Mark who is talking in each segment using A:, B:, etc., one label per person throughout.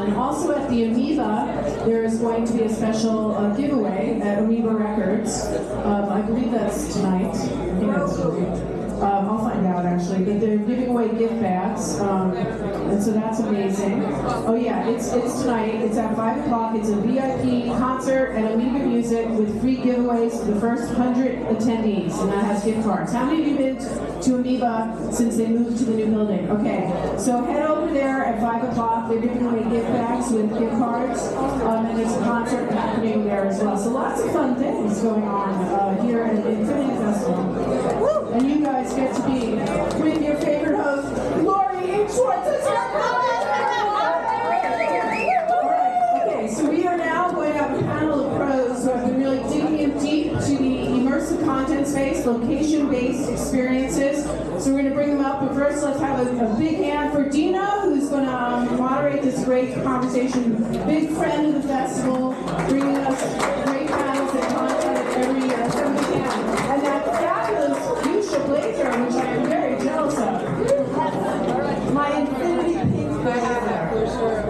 A: And also at the Amoeba, there is going to be a special giveaway at Amoeba Records. I believe that's tonight. I think that's tonight. I'll find out actually, but they're giving away gift bags, and so that's amazing. Oh yeah, it's tonight. It's at 5 o'clock. It's a VIP concert at Amoeba Music with free giveaways for the first 100 attendees, and that has gift cards. How many of you been to Amoeba since they moved to the new building? Okay, so head over there at 5 o'clock. They're giving away gift bags with gift cards, and there's a concert happening there as well. So lots of fun things going on here at the Infinity Festival. And you guys get to be with your favorite host, Lori Schwartz. Okay, so we are now going to have a panel of pros who have been really digging in deep to the immersive content space, location-based experiences. So we're going to bring them up, but first let's have a big hand for Dina, who's going to moderate this great conversation. Big friend of the festival, bringing us great panels and content every year. So we can. And that fabulous blazer, which I am very jealous of.
B: My infinity pink blazer.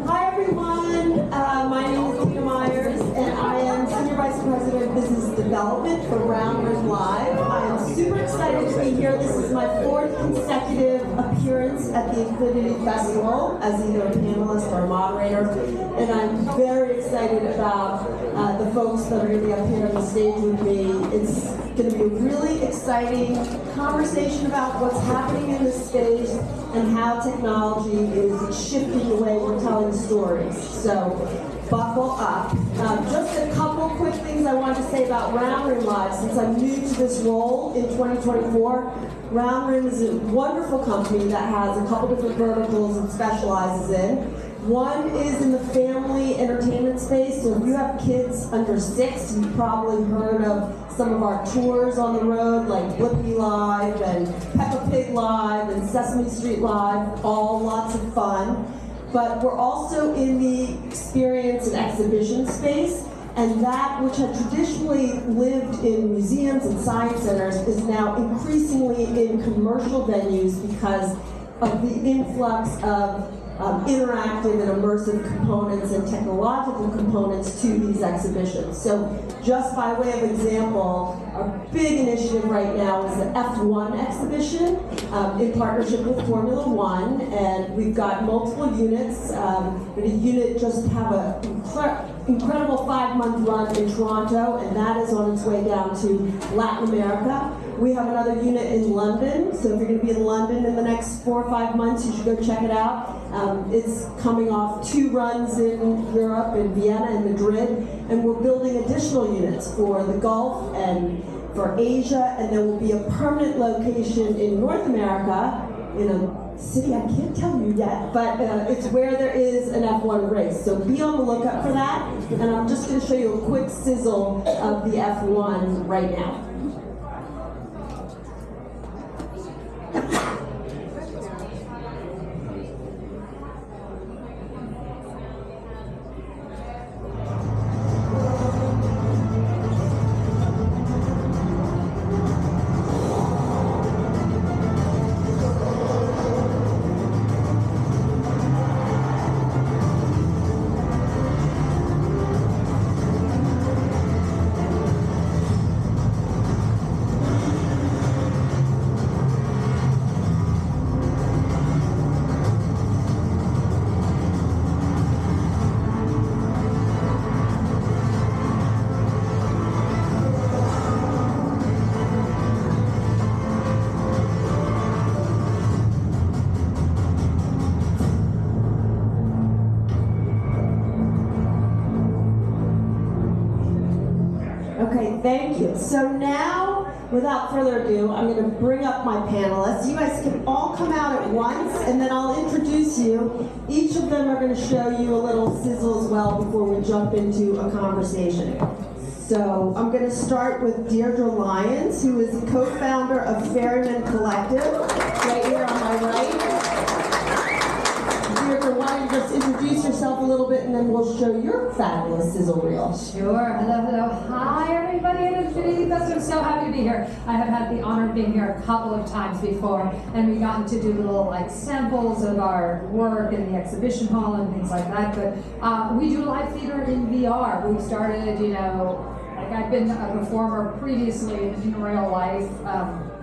B: Hi everyone, my name is Dina Meyers and I am Senior Vice President of Business Development for Round Room Live. I am super excited to be here. This is my 4th consecutive appearance at the Infinity Festival as either a panelist or a moderator, and I'm very excited about the folks that are going to be up here on the stage with me. It's going to be a really exciting conversation about what's happening in this space and how technology is shifting the way we're telling stories. So buckle up. Just a couple quick things I wanted to say about Round Room Live. Since I'm new to this role in 2024, Round Room is a wonderful company that has a couple different verticals it specializes in. One is in the family entertainment space, so if you have kids under 6, you've probably heard of some of our tours on the road, like Blippi Live and Peppa Pig Live and Sesame Street Live, all lots of fun. But we're also in the experience and exhibition space, and that which had traditionally lived in museums and science centers is now increasingly in commercial venues because of the influx of interactive and immersive components and technological components to these exhibitions. So just by way of example, our big initiative right now is the F1 exhibition in partnership with Formula One, and we've got multiple units. A unit just have an incredible 5-month run in Toronto, and that is on its way down to Latin America. We have another unit in London, so if you're going to be in London in the next 4 or 5 months, you should go check it out. It's coming off 2 runs in Europe, in Vienna and Madrid, and we're building additional units for the Gulf and for Asia, and there will be a permanent location in North America, in a city I can't tell you yet, but it's where there is an F1 race. So be on the lookout for that, and I'm just going to show you a quick sizzle of the F1 right now. Okay, thank you. So now, without further ado, I'm going to bring up my panelists. You guys can all come out at once, and then I'll introduce you. Each of them are going to show you a little sizzle as well before we jump into a conversation. So I'm going to start with Deirdre Lyons, who is the co-founder of Ferryman Collective, right here on my right. Deirdre, why don't you just introduce yourself a little bit and then we'll show your fabulous sizzle reel.
C: Sure. Hello, hello. Hi, everybody at Infinity Fest. I'm so happy to be here. I have had the honor of being here a couple of times before, and we've gotten to do little samples of our work in the exhibition hall and things like that. But we do live theater in VR. We've started, I've been a performer previously in real life,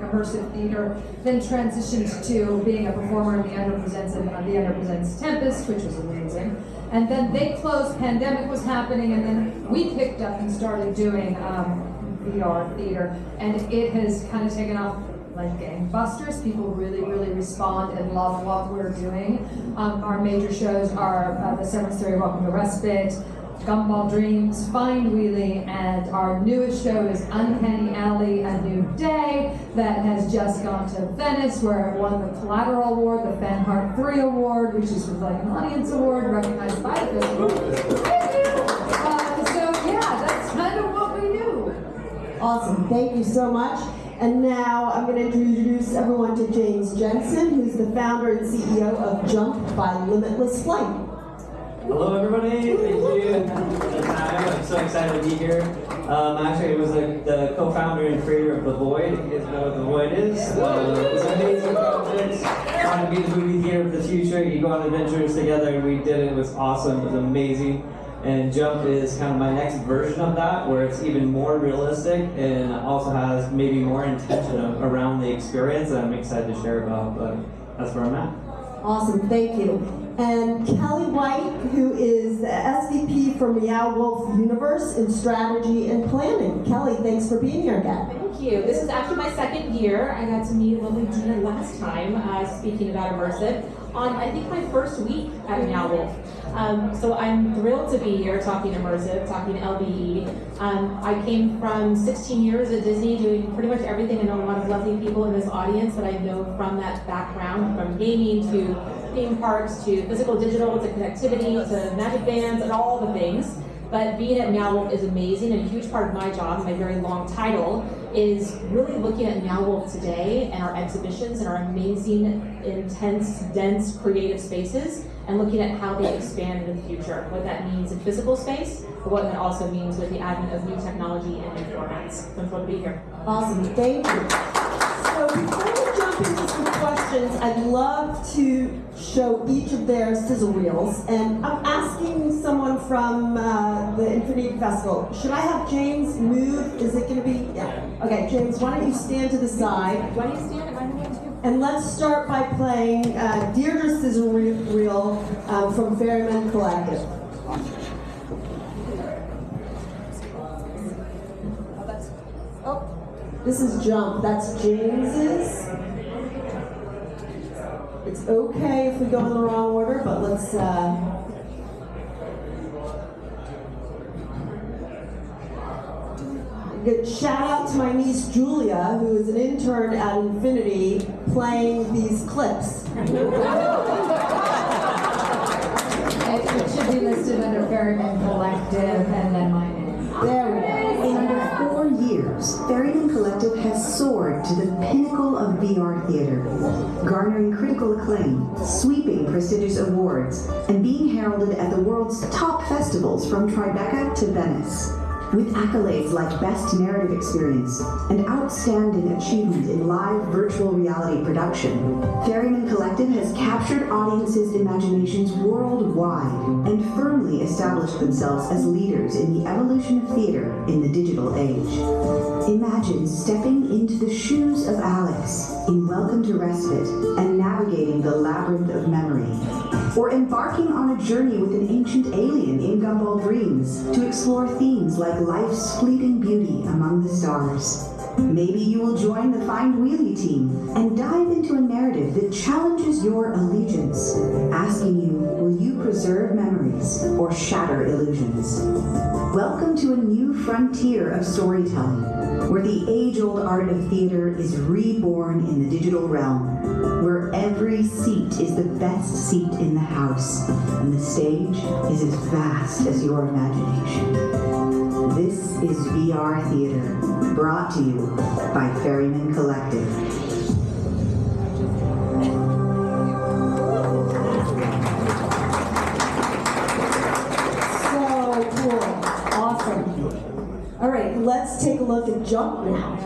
C: immersive theater, then transitioned to being a performer in the Underpresents Tempest, which was amazing. And then they closed, pandemic was happening, and then we picked up and started doing VR theater, and it has kind of taken off like gangbusters. People really, really respond and love what we're doing. Our major shows are the Seventh Story Welcome to Respite, Gumball Dreams, Find Wheelie, and our newest show is Uncanny Alley, A New Day, that has just gone to Venice, where it won the Collateral Award, the Fan Heart 3 Award, which is like an audience award recognized by the festival. Thank you! So yeah, that's kind of what we do.
B: Awesome, thank you so much. And now I'm going to introduce everyone to James Jensen, who's the founder and CEO of Jump by Limitless Flight.
D: Hello everybody, thank you. I'm so excited to be here. Actually, I was the co-founder and creator of The Void. If you guys know what The Void is. It's an amazing project. Trying to be the movie theater of the future. You go on adventures together, and we did it. It was awesome, it was amazing. And Jump is kind of my next version of that, where it's even more realistic and also has maybe more intention around the experience that I'm excited to share about, but that's where I'm at.
B: Awesome, thank you. And Kelly White, who is the SVP for Meow Wolf Universe in Strategy and Planning. Kelly, thanks for being here again.
E: Thank you. This is actually my second year. I got to meet lovely Dina last time speaking about Immersive on, I think, my first week at Meow Wolf. So I'm thrilled to be here talking Immersive, talking LBE. I came from 16 years at Disney doing pretty much everything. I know a lot of lovely people in this audience that I know from that background, from gaming to theme parks to physical digital to connectivity to magic bands and all the things. But being at Meow Wolf is amazing, and a huge part of my job, my very long title, is really looking at Meow Wolf today and our exhibitions and our amazing, intense, dense, creative spaces, and looking at how they expand in the future, what that means in physical space, but what that also means with the advent of new technology and new formats. So I'm thrilled to be here.
B: Awesome, thank you. So before we jump into some questions, I'd love to show each of their sizzle reels. And I'm asking someone from the Infinity Festival, should I have James move? Is it going to be? Yeah. Okay, James, why don't you stand to the side?
E: Why do you stand? Am I the one too?
B: And let's start by playing Deirdre's sizzle reel from Ferryman Collective. Oh, this is Jump. That's James's. It's okay if we go in the wrong order, but let's. Good shout out to my niece Julia, who is an intern at Infinity, playing these clips.
C: It should be listed under Ferryman Collective and then my name.
B: There we go.
F: In under 4 years, Ferryman Collective has soared to the pinnacle of VR theater, garnering critical acclaim, sweeping prestigious awards, and being heralded at the world's top festivals from Tribeca to Venice. With accolades like Best Narrative Experience and Outstanding Achievement in Live Virtual Reality Production, Ferryman Collective has captured audiences' imaginations worldwide and firmly established themselves as leaders in the evolution of theater in the digital age. Imagine stepping into the shoes of Alex in Welcome to Respite and navigating the labyrinth of memory, or embarking on a journey with an ancient alien in Gumball Dreams to explore themes like life's fleeting beauty among the stars. Maybe you will join the Find Wheelie team and dive into a narrative that challenges your allegiance, asking you, will you preserve memories or shatter illusions? Welcome to a new frontier of storytelling, where the age-old art of theater is reborn in the digital realm, where every seat is the best seat in the house, and the stage is as vast as your imagination. This is VR Theater, brought to you by Ferryman Collective.
B: let's take a look at Jump Now.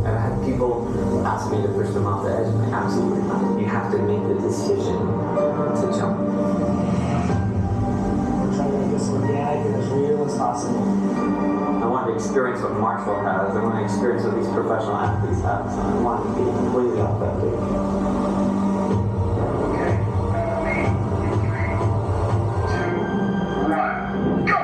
G: I've had people ask me to push them off the edge, and I absolutely not. You have to make the decision to jump.
H: We're trying to make this organic and as real as possible.
G: I want to experience what Marshall has. I want to experience what these professional athletes have. So I want to be completely authentic.
I: Okay. 3, 2, 1, go!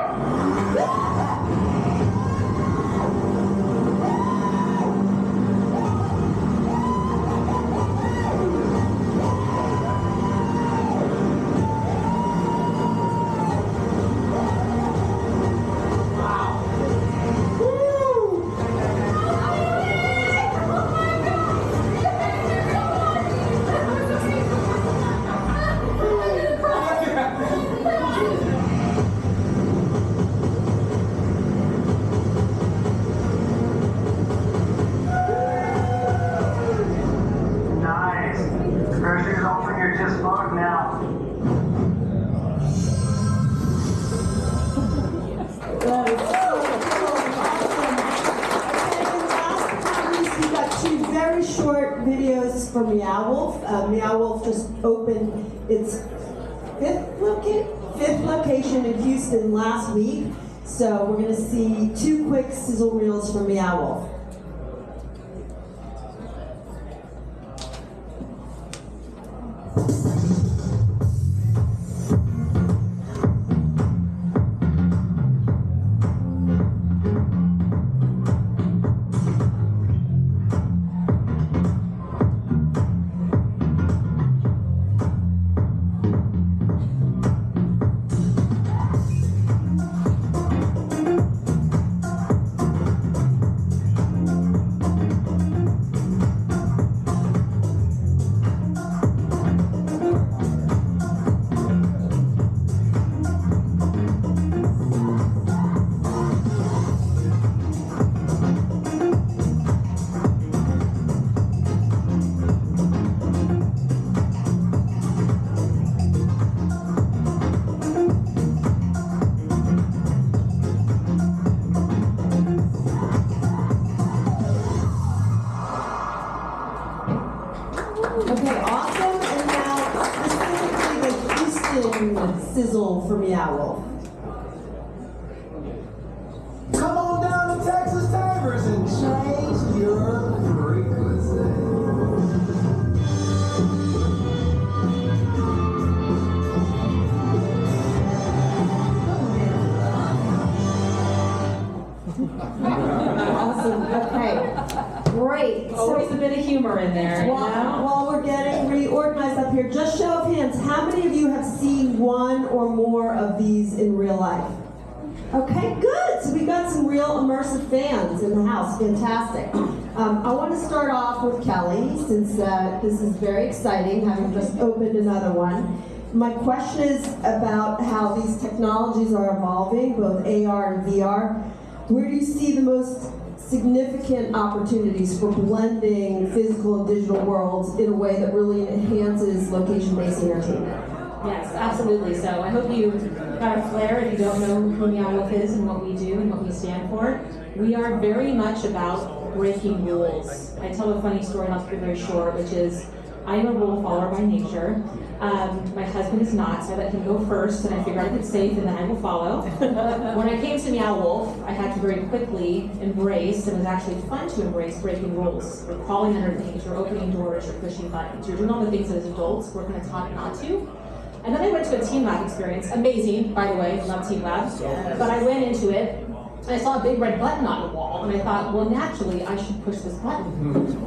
I: Nice. Pressure's off when you're just bugged now.
B: That is so cool. Awesome. Okay, and last but not least, we've got two very short videos for Meow Wolf. Meow Wolf just opened its fifth location in Houston last week. So we're going to see two quick sizzle reels from Meow Wolf. Okay, awesome. And now specifically the Houston sizzle for Meow Wolf.
H: Come on down to Texas Timers and change your frequency.
B: Awesome. Okay, great.
E: Always a bit of humor in there, you know?
B: While we're getting reorganized up here, just show of hands, how many of you have seen one or more of these in real life? Okay, good. So we got some real immersive fans in the house. Fantastic. I want to start off with Kelly, since this is very exciting, having just opened another one. My question is about how these technologies are evolving, both AR and VR. Where do you see the most significant opportunities for blending physical and digital worlds in a way that really enhances location-based entertainment?
E: Yes, absolutely. So I hope you got a flair if you don't know who Meow Wolf is and what we do and what we stand for. We are very much about breaking rules. I tell a funny story, and I'll keep it very short, which is I'm a rule follower by nature. My husband is not, so I let him go first, and I figured if it's safe, and then I will follow. When I came to Meow Wolf, I had to very quickly embrace, and it was actually fun to embrace, breaking rules. You're crawling under things, you're opening doors, you're pushing buttons, you're doing all the things that as adults we're kind of taught not to. And then I went to a Team Lab experience, amazing, by the way, love Team Lab. But I went into it, and I saw a big red button on the wall, and I thought, well, naturally, I should push this button.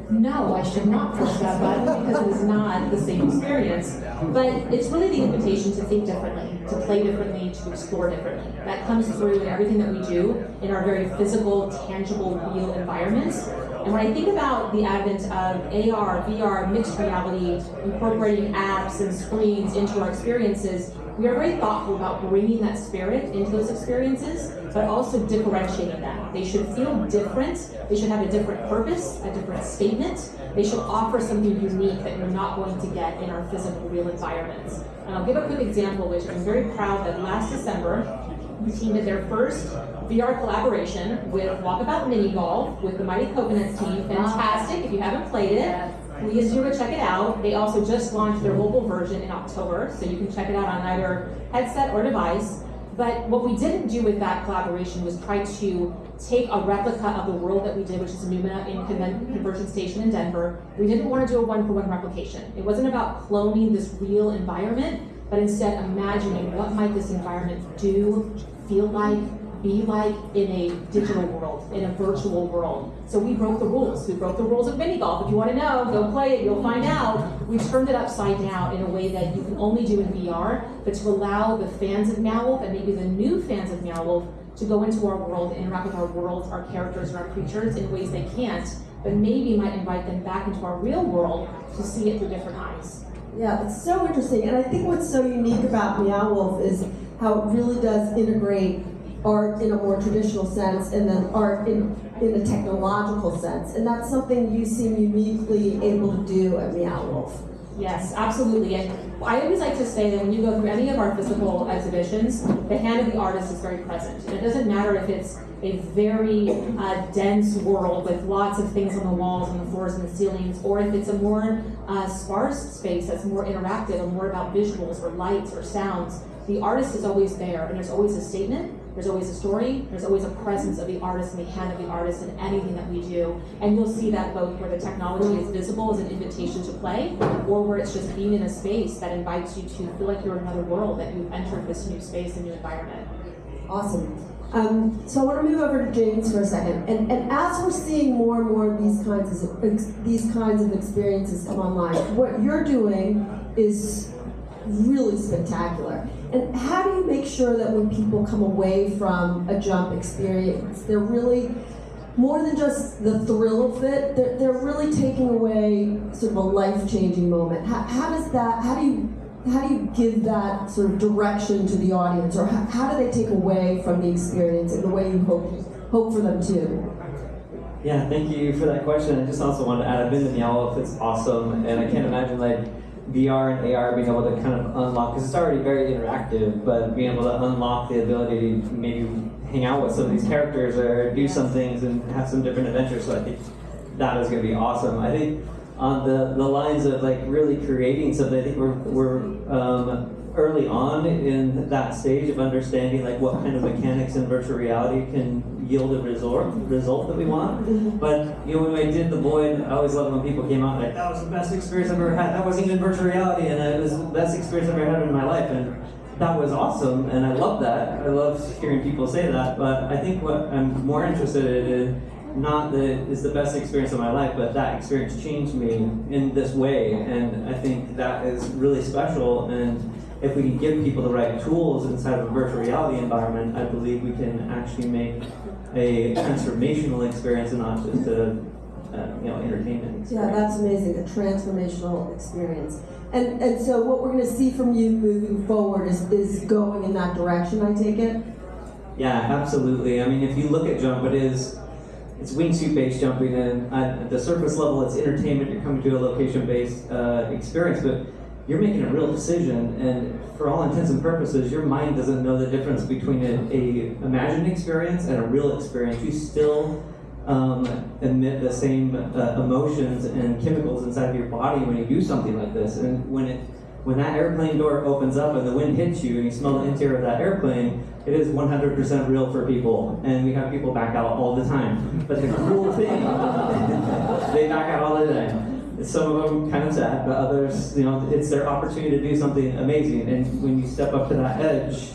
E: No, I should not push that button because it is not the same experience. But it's really the invitation to think differently, to play differently, to explore differently. That comes through in everything that we do in our very physical, tangible, real environments. And when I think about the advent of AR, VR, mixed reality, incorporating apps and screens into our experiences, we are very thoughtful about bringing that spirit into those experiences, but also differentiating them. They should feel different. They should have a different purpose, a different statement. They should offer something unique that you're not going to get in our physical real environments. And I'll give a quick example, which I'm very proud that last December, the team did their first VR collaboration with Walkabout Mini Golf with the Mighty Coconuts team. Fantastic. If you haven't played it, please do go check it out. They also just launched their mobile version in October, so you can check it out on either headset or device. But what we didn't do with that collaboration was try to take a replica of the world that we did, which is Numina in Conversion Station in Denver. We didn't want to do a one-for-one replication. It wasn't about cloning this real environment, but instead imagining what might this environment do, feel like, be like in a digital world, in a virtual world. So we broke the rules. We broke the rules of mini golf. If you want to know, go play it, you'll find out. We turned it upside down in a way that you can only do in VR, but to allow the fans of Meow Wolf and maybe the new fans of Meow Wolf to go into our world and interact with our worlds, our characters, and our creatures in ways they can't, but maybe might invite them back into our real world to see it through different eyes.
B: Yeah, it's so interesting. And I think what's so unique about Meow Wolf is how it really does integrate art in a more traditional sense and then art in a technological sense. And that's something you seem uniquely able to do at Meow Wolf.
E: Yes, absolutely. And I always like to say that when you go through any of our physical exhibitions, the hand of the artist is very present. And it doesn't matter if it's a very dense world with lots of things on the walls and the floors and the ceilings, or if it's a more sparse space that's more interactive and more about visuals or lights or sounds. The artist is always there, and there's always a statement, there's always a story, there's always a presence of the artist and the hand of the artist in anything that we do. And you'll see that both where the technology is visible as an invitation to play, or where it's just being in a space that invites you to feel like you're in another world, that you've entered this new space and new environment.
B: Awesome. So I want to move over to James for a second. And as we're seeing more and more of these kinds of experiences come online, what you're doing is really spectacular. And how do you make sure that when people come away from a jump experience, they're really more than just the thrill of it, they're really taking away sort of a life-changing moment? How do you give that sort of direction to the audience, or how do they take away from the experience in the way you hope for them to?
D: Yeah, thank you for that question. I just also wanted to add, I've been to Meow Wolf, it's awesome, and I can't imagine like VR and AR being able to kind of unlock, because it's already very interactive, but being able to unlock the ability to maybe hang out with some of these characters or do some things and have some different adventures. So I think that is going to be awesome. I think on the lines of like really creating something, I think we're early on in that stage of understanding like what kind of mechanics in virtual reality can yield a result that we want. But you know, when I did the Void, I always loved when people came out like, that was the best experience I've ever had. That wasn't even virtual reality, and it was the best experience I've ever had in my life. And that was awesome, and I love that. I love hearing people say that. But I think what I'm more interested in not that it's the best experience of my life, but that experience changed me in this way, and I think that is really special. And if we can give people the right tools inside of a virtual reality environment, I believe we can actually make a transformational experience and not just a entertainment experience.
B: Yeah, that's amazing, a transformational experience. And so what we're going to see from you moving forward is going in that direction, I take it?
D: Yeah, absolutely. I mean, if you look at Jump, it's wingsuit-based jumping, and at the surface level, it's entertainment. You're coming to a location-based experience, but you're making a real decision, and for all intents and purposes, your mind doesn't know the difference between a imagined experience and a real experience. You still emit the same emotions and chemicals inside of your body when you do something like this. And when that airplane door opens up and the wind hits you and you smell the interior of that airplane, it is 100% real for people, and we have people back out all the time. But the cool thing, they back out all the time. Some of them kind of sad, but others, it's their opportunity to do something amazing. And when you step up to that edge,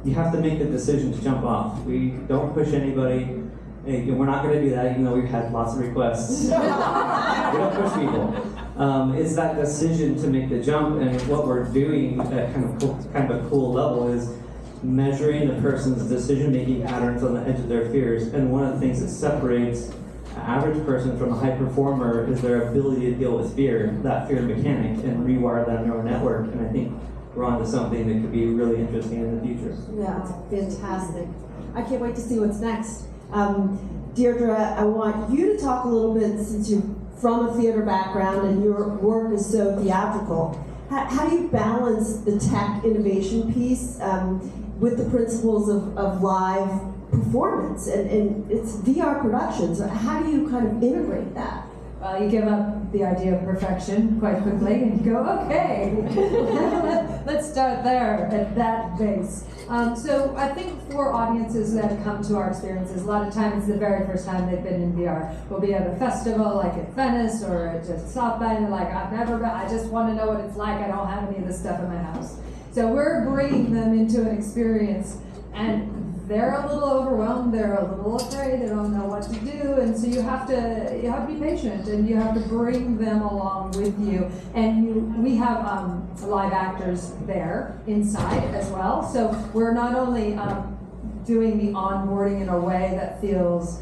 D: you have to make the decision to jump off. We don't push anybody. We're not going to do that, even though we've had lots of requests. We don't push people. It's that decision to make the jump, and what we're doing at kind of a cool level is measuring the person's decision-making patterns on the edge of their fears. And one of the things that separates an average person from a high performer is their ability to deal with fear, that fear mechanic, and rewire that neural network. And I think we're on to something that could be really interesting in the future.
B: Yeah, it's fantastic. I can't wait to see what's next. Deirdre, I want you to talk a little bit, since you're from a theater background and your work is so theatrical. How do you balance the tech innovation piece with the principles of live performance and it's VR productions? How do you kind of integrate that?
C: Well, you give up the idea of perfection quite quickly and you go, okay, let's start there at that base. So I think for audiences that come to our experiences, a lot of times it's the very first time they've been in VR. We'll be at a festival like at Venice or at just South by, and they're like, I've never been, I just want to know what it's like. I don't have any of this stuff in my house. So we're bringing them into an experience, and they're a little overwhelmed, they're a little afraid, they don't know what to do, and so you have to be patient, and you have to bring them along with you. And we have live actors there inside as well, so we're not only doing the onboarding in a way that feels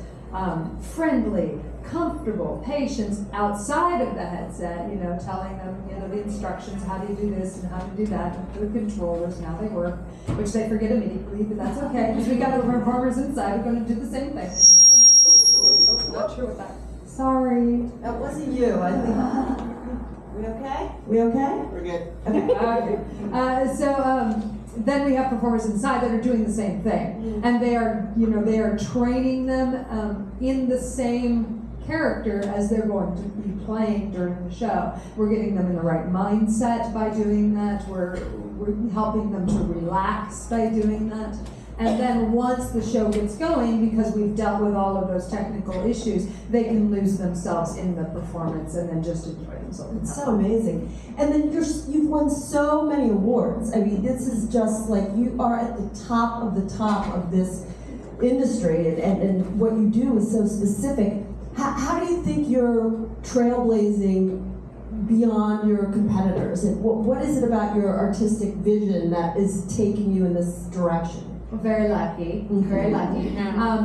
C: friendly, comfortable, patients outside of the headset, telling them, the instructions, how do you do this and how to do that, and the controllers, and how they work, which they forget immediately, but that's okay, because we got the performers inside, we're going to do the same thing. And, not sure what that, sorry.
B: That wasn't you, I think. We okay? We okay?
H: We're good.
C: Okay. So then we have performers inside that are doing the same thing, and they are training them in the same character as they're going to be playing during the show. We're getting them in the right mindset by doing that. We're helping them to relax by doing that. And then once the show gets going, because we've dealt with all of those technical issues, they can lose themselves in the performance and then just enjoy themselves.
B: It's so amazing. And then you've won so many awards. I mean, this is just like, you are at the top of this industry, and what you do is so specific. How do you think you're trailblazing beyond your competitors? And what is it about your artistic vision that is taking you in this direction?
C: Very lucky, very lucky.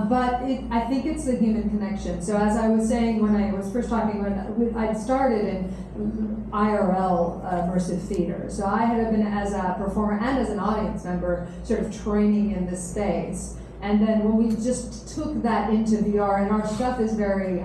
C: But I think it's the human connection. So as I was saying when I was first talking, when I'd started in IRL immersive theater. So I had been as a performer and as an audience member sort of training in this space. And then when we just took that into VR, and our stuff is very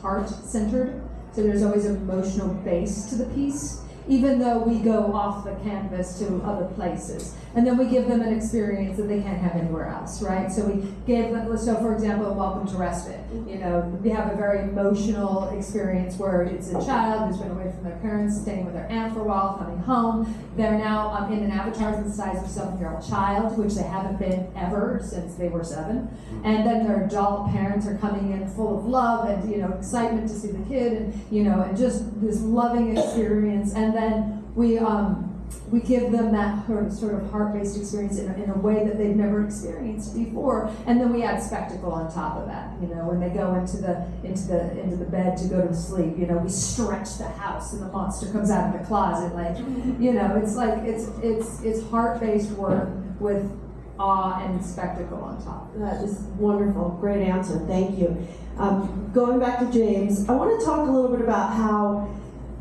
C: heart-centered, so there's always an emotional base to the piece, even though we go off the canvas to other places. And then we give them an experience that they can't have anywhere else, right? So we gave them, so for example, Welcome to Respite. We have a very emotional experience where it's a child who's been away from their parents, staying with their aunt for a while, coming home. They're now in an avatar the size of a 7-year-old child, which they haven't been ever since they were 7. And then their adult parents are coming in full of love and excitement to see the kid, and just this loving experience. And then we give them that sort of heart-based experience in a way that they've never experienced before, and then we add spectacle on top of that. When they go into the bed to go to sleep, we stretch the house, and the monster comes out of the closet. It's heart-based work with awe and spectacle on top.
B: That is wonderful. Great answer. Thank you. Going back to James, I want to talk a little bit about how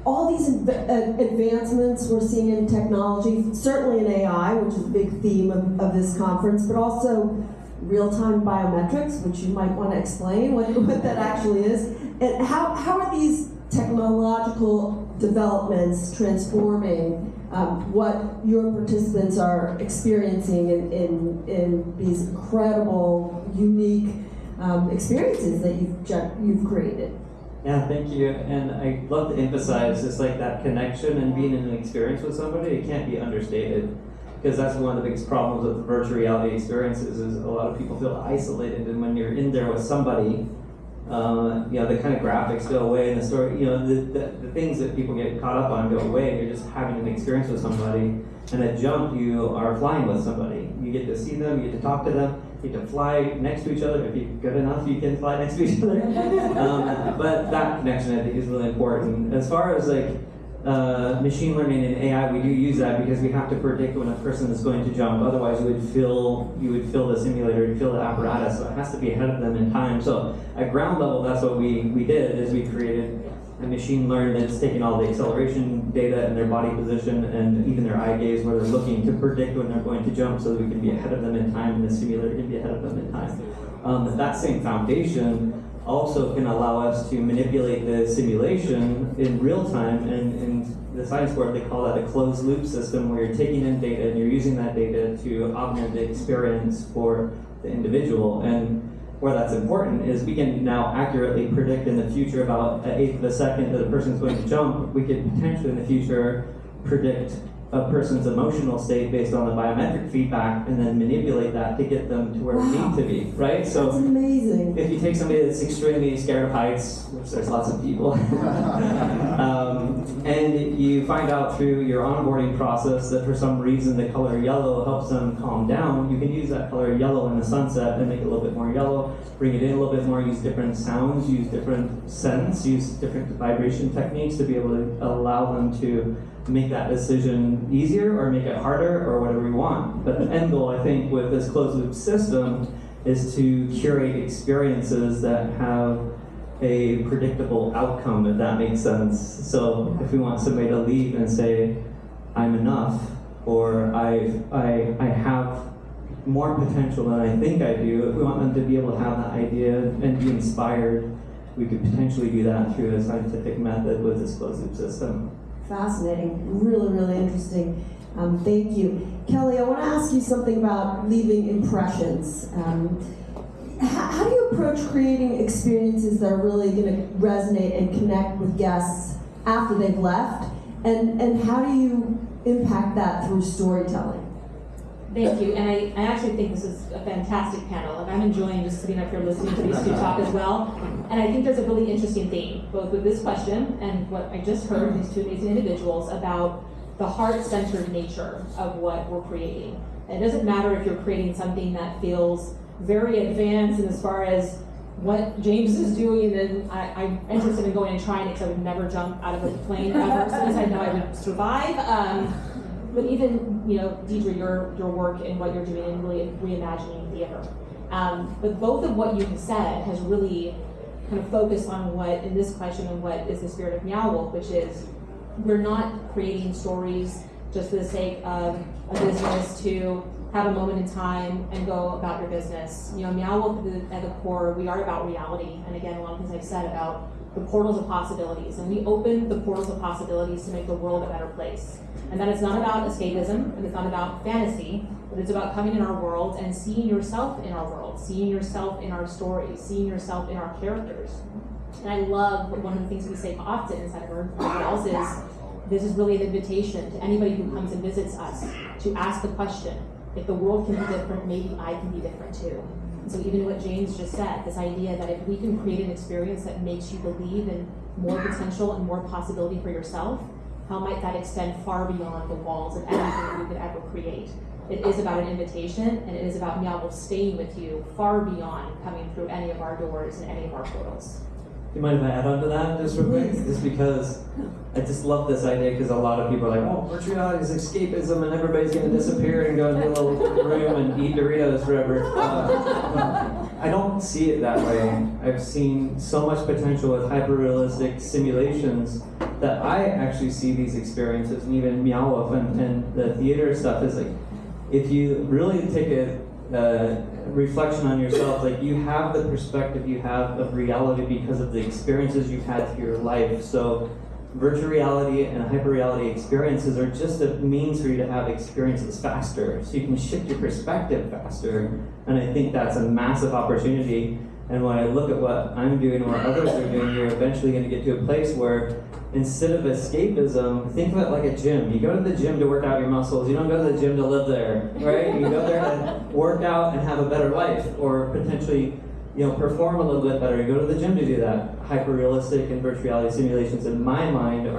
B: all these advancements we're seeing in technology, certainly in AI, which is a big theme of this conference, but also real-time biometrics, which you might want to explain what that actually is. And how are these technological developments transforming what your participants are experiencing in these incredible, unique experiences that you've created?
D: Yeah, thank you. And I love to emphasize just like that connection and being in an experience with somebody. It can't be understated, because that's one of the biggest problems with the virtual reality experiences is a lot of people feel isolated, and when you're in there with somebody, the kind of graphics go away and the story, the things that people get caught up on go away, and you're just having an experience with somebody. And at Jump, you are flying with somebody. You get to see them, you get to talk to them, you get to fly next to each other. If you're good enough, you can fly next to each other. But that connection, I think, is really important. As far as machine learning and AI, we do use that because we have to predict when a person is going to jump. Otherwise, you would fill the simulator, you'd fill the apparatus, so it has to be ahead of them in time. So at ground level, that's what we did, is we created a machine learned that's taking all the acceleration data and their body position and even their eye gaze where they're looking to predict when they're going to jump so that we can be ahead of them in time and the simulator can be ahead of them in time. That same foundation also can allow us to manipulate the simulation in real time, and in the science world they call that a closed loop system, where you're taking in data and you're using that data to augment the experience for the individual. And where that's important is we can now accurately predict in the future about an eighth of a second that a person's going to jump. We could potentially in the future predict a person's emotional state based on the biometric feedback and then manipulate that to get them to where we need to be, right? So
B: That's amazing.
D: if you take somebody that's extremely scared of heights, which there's lots of people, and you find out through your onboarding process that for some reason the color yellow helps them calm down, you can use that color yellow in the sunset and make it a little bit more yellow, bring it in a little bit more, use different sounds, use different scents, use different vibration techniques to be able to allow them to make that decision easier or make it harder or whatever we want. But the end goal, I think, with this closed loop system is to curate experiences that have a predictable outcome, if that makes sense. So if we want somebody to leave and say, I'm enough, or I have more potential than I think I do, if we want them to be able to have that idea and be inspired, we could potentially do that through a scientific method with this closed loop system.
B: Fascinating, really, really interesting. Thank you. Kelly, I want to ask you something about leaving impressions. How do you approach creating experiences that are really going to resonate and connect with guests after they've left? And how do you impact that through storytelling?
E: Thank you, and I actually think this is a fantastic panel. Like, I'm enjoying just sitting up here listening to these two talk as well. And I think there's a really interesting theme, both with this question and what I just heard these two amazing individuals about the heart-centered nature of what we're creating. And it doesn't matter if you're creating something that feels very advanced and as far as what James is doing, and I'm interested in going and trying it because I would never jump out of a plane ever, since I know I would survive. But even, Deirdre, your work and what you're doing and really reimagining theater. But both of what you have said has really kind of focused on what, in this question, and what is the spirit of Meow Wolf, which is we're not creating stories just for the sake of a business to have a moment in time and go about your business. Meow Wolf at the core, we are about reality. And again, a lot of things I've said about the portals of possibilities. And we open the portals of possibilities to make the world a better place. And that is not about escapism, and it's not about fantasy, but it's about coming in our world and seeing yourself in our world, seeing yourself in our stories, seeing yourself in our characters. And I love one of the things we say often inside of our walls is, this is really an invitation to anybody who comes and visits us to ask the question, if the world can be different, maybe I can be different too. And so even what James just said, this idea that if we can create an experience that makes you believe in more potential and more possibility for yourself, how might that extend far beyond the walls of anything that we could ever create? It is about an invitation, and it is about Meow Wolf staying with you far beyond coming through any of our doors and any of our portals.
D: Do you mind if I add on to that just real quick? Just because I just love this idea, because a lot of people are like, oh, virtual reality is escapism and everybody's going to disappear and go into a little room and eat Doritos forever. I don't see it that way. I've seen so much potential with hyper-realistic simulations that I actually see these experiences, and even Meow Wolf and the theater stuff is like, if you really take a reflection on yourself, like you have the perspective you have of reality because of the experiences you've had through your life. So virtual reality and hyper reality experiences are just a means for you to have experiences faster, so you can shift your perspective faster. And I think that's a massive opportunity. And when I look at what I'm doing and what others are doing, you're eventually going to get to a place where instead of escapism, think of it like a gym. You go to the gym to work out your muscles. You don't go to the gym to live there, right? You go there to work out and have a better life, or potentially, perform a little bit better. You go to the gym to do that. Hyper-realistic and virtual reality simulations, in my mind,